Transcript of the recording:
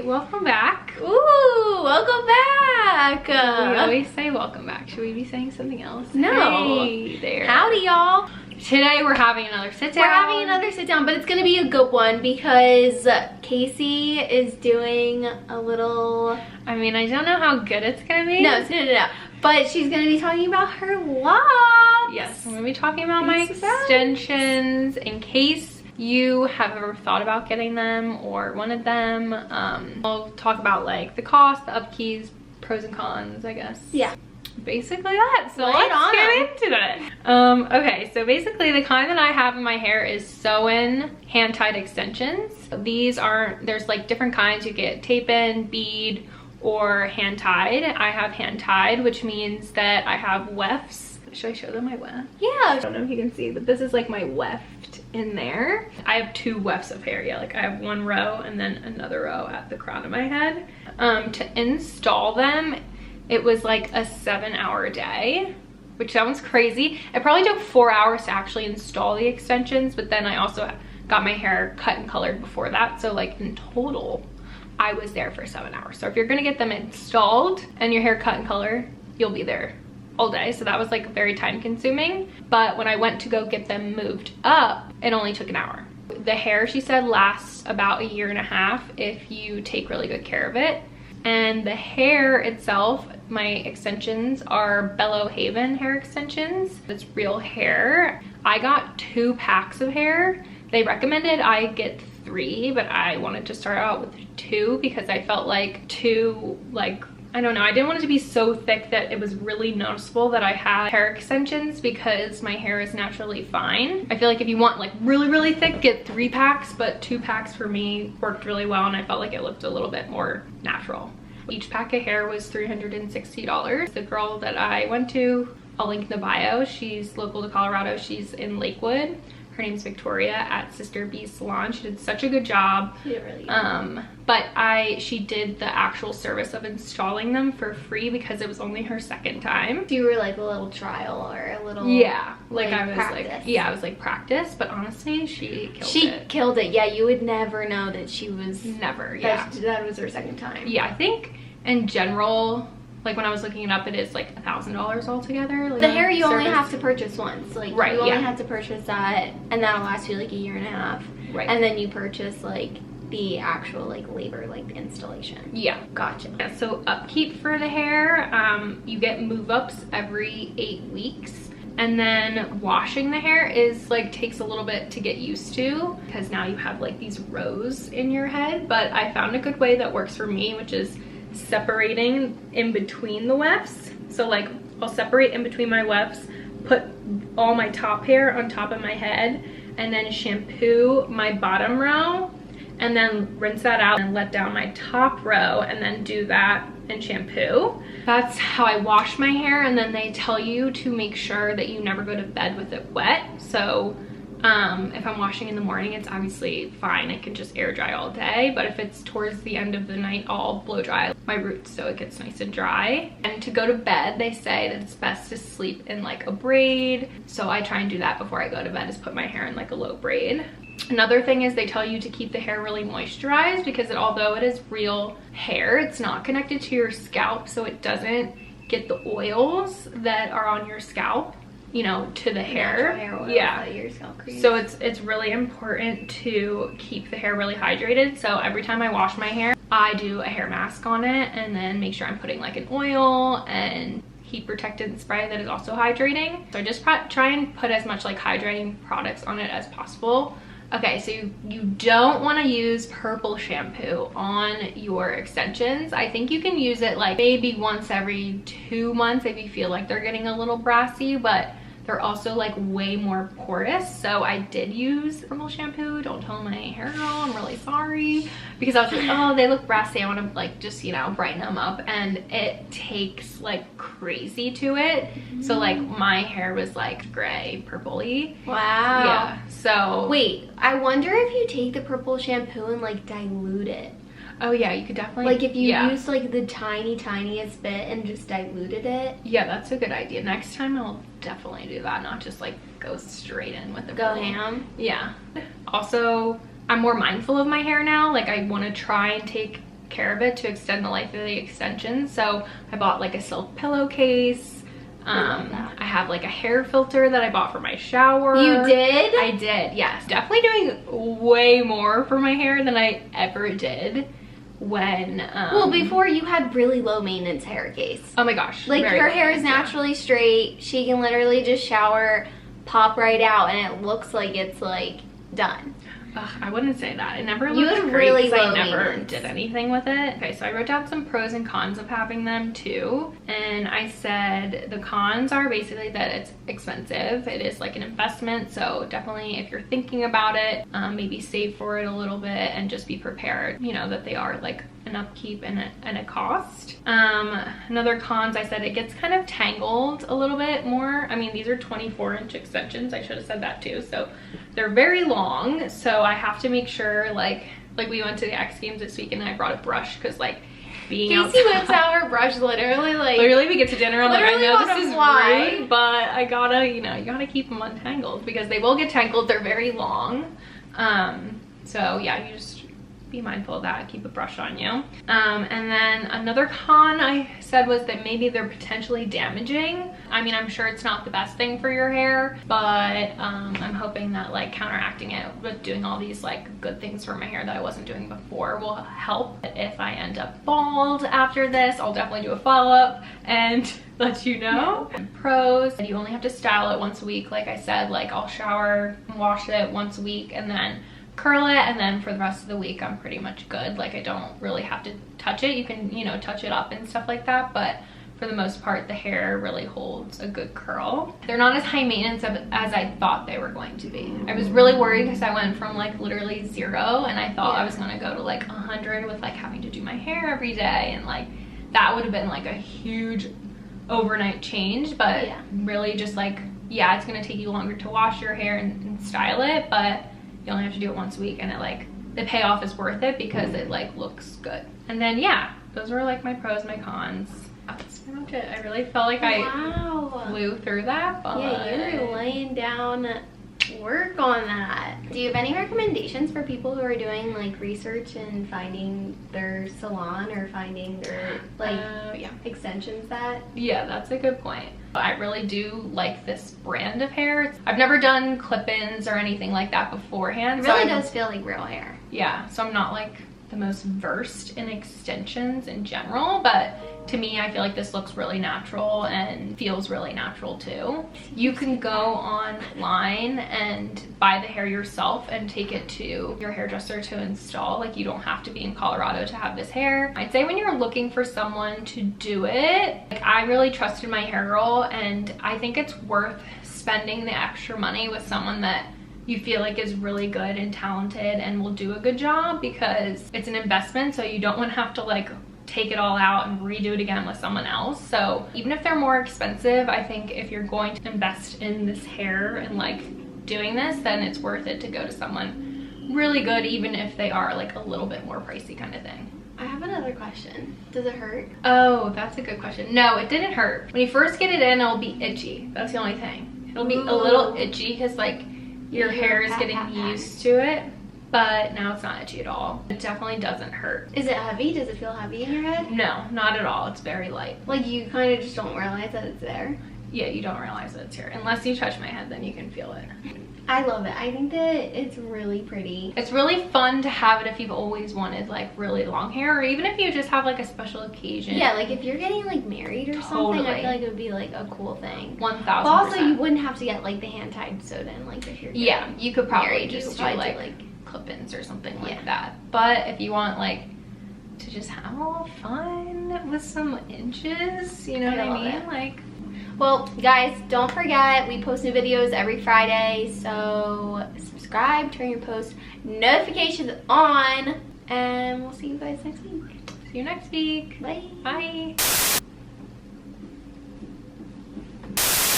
Welcome back. Ooh, welcome back. We always say welcome back. Should we be saying something else? No. Hey there. Howdy, y'all. Today we're having another sit down. We're having another sit down, but it's gonna be a good one because Casey is doing a little... I mean, I don't know how good it's gonna be. No. But she's gonna be talking about her locks. Yes, I'm gonna be talking about my extensions in case you have ever thought about getting them or wanted them. I'll talk about like the cost, the upkeep, pros and cons, I guess. Yeah. Basically that. So Right let's get into it. Okay, so basically the kind that I have in my hair is sew-in hand-tied extensions. These are, there's like different kinds. You get tape-in, bead, or hand-tied. I have hand-tied, which means that I have wefts. Should I show them my weft? Yeah. I don't know if you can see, but this is like my weft in there. I have two wefts of hair. Yeah, like I have one row and then another row at the crown of my head. To install them, it was like a 7-hour day, which sounds crazy. It probably took 4 hours to actually install the extensions, but then I also got my hair cut and colored before that. So like in total, I was there for 7 hours. So if you're gonna get them installed and your hair cut and color, you'll be there all day. So that was like very time consuming. But when I went to go get them moved up, it only took an hour. The hair, she said, lasts about 1.5 years if you take really good care of it. And the hair itself, my extensions are Bello Haven hair extensions. It's real hair. I got 2 packs of hair. They recommended I get 3, but I wanted to start out with 2 because I felt like 2, like, I don't know, I didn't want it to be so thick that it was really noticeable that I had hair extensions because my hair is naturally fine. I feel like if you want like really thick, get 3 packs, but 2 packs for me worked really well and I felt like it looked a little bit more natural. Each pack of hair was $360. The girl that I went to, I'll link in the bio, she's local to Colorado, she's in Lakewood. Her name's Viktorija at Sister B's Salon. She did such a good job. She did really good. But she did the actual service of installing them for free because it was only her 2nd time. You were like a little trial or a little... Yeah, like I was practice. like, yeah, I was like practice, but honestly, she killed it. She killed it. Yeah, you would never know that she was... Never, yeah. That was her 2nd time. Yeah, I think in general, like when I was looking it up, it is like $1,000 altogether. Like the hair you only have to purchase once. Like right, you only have to purchase that and that'll last you like 1.5 years. Right. And then you purchase like the actual like labor, like the installation. Yeah. Gotcha. Yeah, so upkeep for the hair, you get move-ups every 8 weeks. And then washing the hair is like takes a little bit to get used to because now you have like these rows in your head. But I found a good way that works for me, which is separating in between the wefts. So like I'll separate in between my wefts, put all my top hair on top of my head, and then shampoo my bottom row, and then rinse that out and let down my top row, and then do that and shampoo. That's how I wash my hair. And then they tell you to make sure that you never go to bed with it wet. So if I'm washing in the morning, it's obviously fine. I can just air dry all day. But if it's towards the end of the night, I'll blow dry my roots so it gets nice and dry. And to go to bed, they say that it's best to sleep in like a braid. So I try and do that before I go to bed, is put my hair in like a low braid. Another thing is they tell you to keep the hair really moisturized because although it is real hair, it's not connected to your scalp, so it doesn't get the oils that are on your scalp, you know, to the hair. Yeah. So it's really important to keep the hair really hydrated. So every time I wash my hair, I do a hair mask on it and then make sure I'm putting like an oil and heat protectant spray that is also hydrating. So I just try and put as much like hydrating products on it as possible. Okay, so you don't want to use purple shampoo on your extensions. I think you can use it like maybe once every 2 months if you feel like they're getting a little brassy, but they're also like way more porous. So I did use purple shampoo. Don't tell my hair girl, I'm really sorry. Because I was like, oh, they look brassy. I want to like just, you know, brighten them up. And it takes like crazy to it. So like my hair was like gray, purpley. Wow. Yeah, so. Wait, I wonder if you take the purple shampoo and like dilute it. Oh yeah, you could definitely, like if you use like the tiniest bit and just diluted it. Yeah, that's a good idea. Next time I'll definitely do that, not just like go straight in with the go ham. Yeah. Also, I'm more mindful of my hair now. Like I want to try and take care of it to extend the life of the extensions. So I bought like a silk pillowcase. I have like a hair filter that I bought for my shower. You did? I did, yes. Definitely doing way more for my hair than I ever did when well, before you had really low maintenance hair case. Oh my gosh. Like very her low hair is maintenance, naturally straight. She can literally just shower, pop right out, and it looks like it's like done. Ugh, I wouldn't say that. It never You looked had great really because low I never maintenance. did anything with it. Okay, so I wrote down some pros and cons of having them too. And I said the cons are basically that it's expensive. It is like an investment. So definitely if you're thinking about it, maybe save for it a little bit and just be prepared, you know, that they are like an upkeep and a cost. Another cons, I said it gets kind of tangled a little bit more. I mean, these are 24-inch extensions. I should have said that too. So they're very long. So I have to make sure like we went to the X Games this week and I brought a brush because like being Casey whips out her brush literally we get to dinner. I'm like, I know this is fly. rude, but I gotta, you know, you gotta keep them untangled because they will get tangled. They're very long. So yeah, you just be mindful of that. Keep a brush on you. And then another con I said was that maybe they're potentially damaging. I mean, I'm sure it's not the best thing for your hair, but I'm hoping that like counteracting it with doing all these like good things for my hair that I wasn't doing before will help. If I end up bald after this, I'll definitely do a follow-up and let you know. Pros, you only have to style it once a week. Like I said, like I'll shower and wash it once a week and then curl it, and then for the rest of the week I'm pretty much good. Like I don't really have to touch it. You can, you know, touch it up and stuff like that, but for the most part the hair really holds a good curl. They're not as high maintenance as I thought they were going to be. I was really worried because I went from like literally 0 and I thought I was gonna go to like 100 with like having to do my hair every day, and like that would have been like a huge overnight change. But really just like, yeah, it's gonna take you longer to wash your hair and style it, but you only have to do it once a week, and it like the payoff is worth it because it like looks good. And then yeah, those were like my pros, my cons. That's pretty much it. I really felt like I flew through that, but yeah, you're laying down work on that. Do you have any recommendations for people who are doing like research and finding their salon or finding their like extensions that? Yeah, that's a good point. I really do like this brand of hair. I've never done clip-ins or anything like that beforehand. It really does feel like real hair. Yeah, so I'm not like the most versed in extensions in general, but to me I feel like this looks really natural and feels really natural too. You can go online and buy the hair yourself and take it to your hairdresser to install. Like you don't have to be in Colorado to have this hair. I'd say when you're looking for someone to do it, like I really trusted my hair girl, and I think it's worth spending the extra money with someone that you feel like is really good and talented and will do a good job, because it's an investment, so you don't want to have to like take it all out and redo it again with someone else. So even if they're more expensive, I think if you're going to invest in this hair and like doing this, then it's worth it to go to someone really good, even if they are like a little bit more pricey kind of thing. I have another question. Does it hurt? Oh, that's a good question. No, it didn't hurt. When you first get it in, it'll be itchy. That's the only thing. It'll be a little itchy because like your hair is getting used to it, but now it's not itchy at all. It definitely doesn't hurt. Is it heavy? Does it feel heavy in your head? No, not at all. It's very light. Like you kind of just don't realize that it's there? Yeah, you don't realize that it's here. Unless you touch my head, then you can feel it. I love it. I think that it's really pretty. It's really fun to have it if you've always wanted like really long hair, or even if you just have like a special occasion. Yeah, like if you're getting like married or something, I feel like it would be like a cool thing. 1000%. Also, you wouldn't have to get like the hand tied sewed in, like if you're you could probably married, just do like clip-ins or something like that. But if you want like to just have a little fun with some inches, you know what I mean? Like, well, guys, don't forget, we post new videos every Friday, so subscribe, turn your post notifications on, and we'll see you guys next week. See you next week. Bye. Bye.